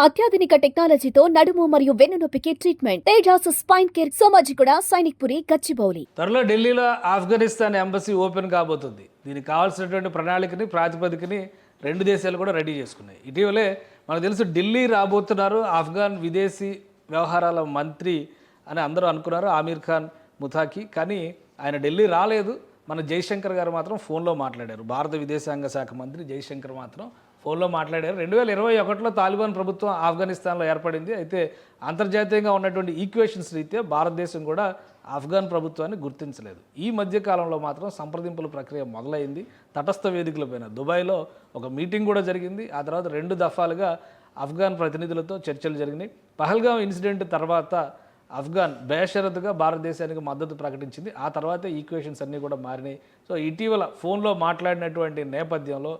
అత్యాధునిక టెక్నాలజీతో నడుము మరియు వెన్నునొప్పికి treatment Tejas spine care Somajiguda Sainikpuri Gachibowli. త్వరలో ఢిల్లీలో ఆఫ్ఘనిస్తాన్ ఎంబసీ ఓపెన్ కాబోతుంది. దీనికి కావాల్సినటువంటి ప్రణాళికని ప్రాతిపదికని రెండు దేశాలు కూడా రెడీ చేసుకున్నాయి. ఇటీవలే మనకు తెలుసు ఢిల్లీ రాబోతున్నారు ఆఫ్ఘన్ విదేశీ వ్యవహారాల మంత్రి అని అందరూ అనుకున్నారు, ఆమీర్ ఖాన్ ముతాకి. కానీ ఆయన ఢిల్లీ రాలేదు. మన జైశంకర్ గారు మాత్రం ఫోన్లో మాట్లాడారు. భారత విదేశాంగ శాఖ మంత్రి జైశంకర్ మాత్రం ఫోన్లో మాట్లాడారు. 2021లో తాలిబాన్ ప్రభుత్వం ఆఫ్ఘనిస్తాన్లో ఏర్పడింది. అయితే అంతర్జాతీయంగా ఉన్నటువంటి ఈక్వేషన్స్ రీత్యా భారతదేశం కూడా ఆఫ్ఘన్ ప్రభుత్వాన్ని గుర్తించలేదు. ఈ మధ్యకాలంలో మాత్రం సంప్రదింపుల ప్రక్రియ మొదలైంది. తటస్థ వేదికలపైన దుబాయ్లో ఒక మీటింగ్ కూడా జరిగింది. ఆ తర్వాత 2 దఫాలుగా ఆఫ్ఘన్ ప్రతినిధులతో చర్చలు జరిగినాయి. పహల్గాం ఇన్సిడెంట్ తర్వాత ఆఫ్ఘన్ బేషరతుగా భారతదేశానికి మద్దతు ప్రకటించింది. ఆ తర్వాత ఈక్వేషన్స్ అన్నీ కూడా మారినాయి. సో ఇటీవల ఫోన్లో మాట్లాడినటువంటి నేపథ్యంలో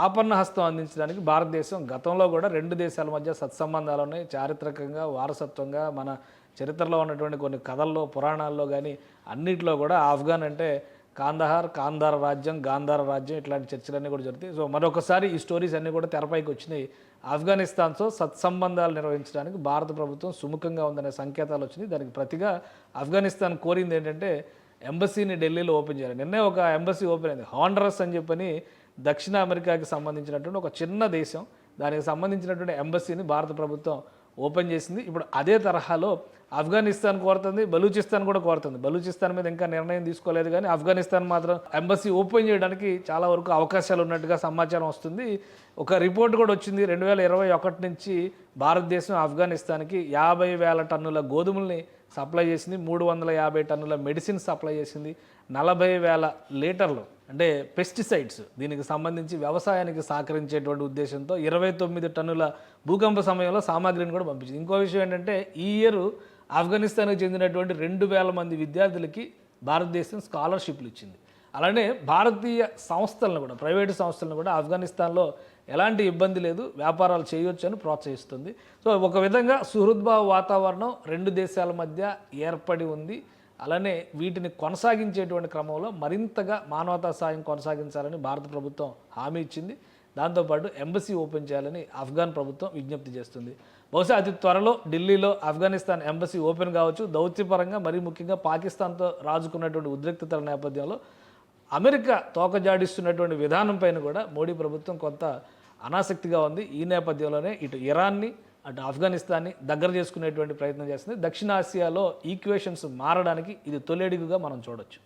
ఆపన్న హస్తం అందించడానికి భారతదేశం గతంలో కూడా 2 దేశాల మధ్య సత్సంబంధాలు ఉన్నాయి. చారిత్రకంగా వారసత్వంగా మన చరిత్రలో ఉన్నటువంటి కొన్ని కథల్లో పురాణాల్లో కానీ అన్నింటిలో కూడా ఆఫ్ఘన్ అంటే కాంధార రాజ్యం, గాంధార రాజ్యం ఇట్లాంటి చర్చలన్నీ కూడా జరుగుతాయి. సో మరొకసారి ఈ స్టోరీస్ అన్నీ కూడా తెరపైకి వచ్చినాయి. ఆఫ్ఘనిస్తాన్తో సత్సంబంధాలు నిర్వహించడానికి భారత ప్రభుత్వం సుముఖంగా ఉందనే సంకేతాలు వచ్చినాయి. దానికి ప్రతిగా ఆఫ్ఘనిస్తాన్ కోరింది ఏంటంటే ఎంబసీని ఢిల్లీలో ఓపెన్ చేయాలి. నిన్నే ఒక ఎంబసీ ఓపెన్ అయింది. హాండరస్ అని చెప్పని దక్షిణ అమెరికాకి సంబంధించినటువంటి ఒక చిన్న దేశం, దానికి సంబంధించినటువంటి ఎంబసీని భారత ప్రభుత్వం ఓపెన్ చేసింది. ఇప్పుడు అదే తరహాలో ఆఫ్ఘనిస్తాన్ కోరుతుంది, బలూచిస్తాన్ కూడా కోరుతుంది. బలూచిస్తాన్ మీద ఇంకా నిర్ణయం తీసుకోలేదు, కానీ ఆఫ్ఘనిస్తాన్ మాత్రం ఎంబసీ ఓపెన్ చేయడానికి చాలా వరకు అవకాశాలు ఉన్నట్టుగా సమాచారం వస్తుంది. ఒక రిపోర్ట్ కూడా వచ్చింది. 2021 నుంచి భారతదేశం ఆఫ్ఘనిస్తాన్కి 50,000 టన్నుల గోధుమల్ని సప్లై చేసింది, 350 టన్నుల మెడిసిన్ సప్లై చేసింది, 40,000 లీటర్లు అంటే పెస్టిసైడ్స్ దీనికి సంబంధించి వ్యవసాయానికి సహకరించేటువంటి ఉద్దేశంతో 29 టన్నుల భూకంప సమయంలో సామాగ్రిని కూడా పంపించింది. ఇంకో విషయం ఏంటంటే ఈ ఇయర్ ఆఫ్ఘనిస్తాన్కి చెందినటువంటి 2,000 మంది విద్యార్థులకి భారతదేశం స్కాలర్షిప్లు ఇచ్చింది. అలానే భారతీయ సంస్థలను కూడా, ప్రైవేటు సంస్థలను కూడా ఆఫ్ఘనిస్తాన్లో ఎలాంటి ఇబ్బంది లేదు, వ్యాపారాలు చేయొచ్చు అని ప్రోత్సహిస్తుంది. సో ఒక విధంగా సుహృద్భావ వాతావరణం 2 దేశాల మధ్య ఏర్పడి ఉంది. అలానే వీటిని కొనసాగించేటువంటి క్రమంలో మరింతగా మానవతా సాయం కొనసాగించాలని భారత ప్రభుత్వం హామీ ఇచ్చింది. దాంతోపాటు ఎంబసీ ఓపెన్ చేయాలని ఆఫ్ఘన్ ప్రభుత్వం విజ్ఞప్తి చేస్తుంది. బహుశా అతి త్వరలో ఢిల్లీలో ఆఫ్ఘనిస్తాన్ ఎంబసీ ఓపెన్ కావచ్చు. దౌత్యపరంగా మరీ ముఖ్యంగా పాకిస్తాన్తో రాజుకున్నటువంటి ఉద్రిక్తతల నేపథ్యంలో అమెరికా తోకజాడిస్తున్నటువంటి విధానం పైన కూడా మోడీ ప్రభుత్వం కొంత అనాసక్తిగా ఉంది. ఈ నేపథ్యంలోనే ఇటు ఇరాన్ని అటు ఆఫ్ఘనిస్తాన్ని దగ్గర చేసుకునేటువంటి ప్రయత్నం చేస్తుంది. దక్షిణాసియాలో ఈక్వేషన్స్ మారడానికి ఇది తొలి అడుగుగా మనం చూడొచ్చు.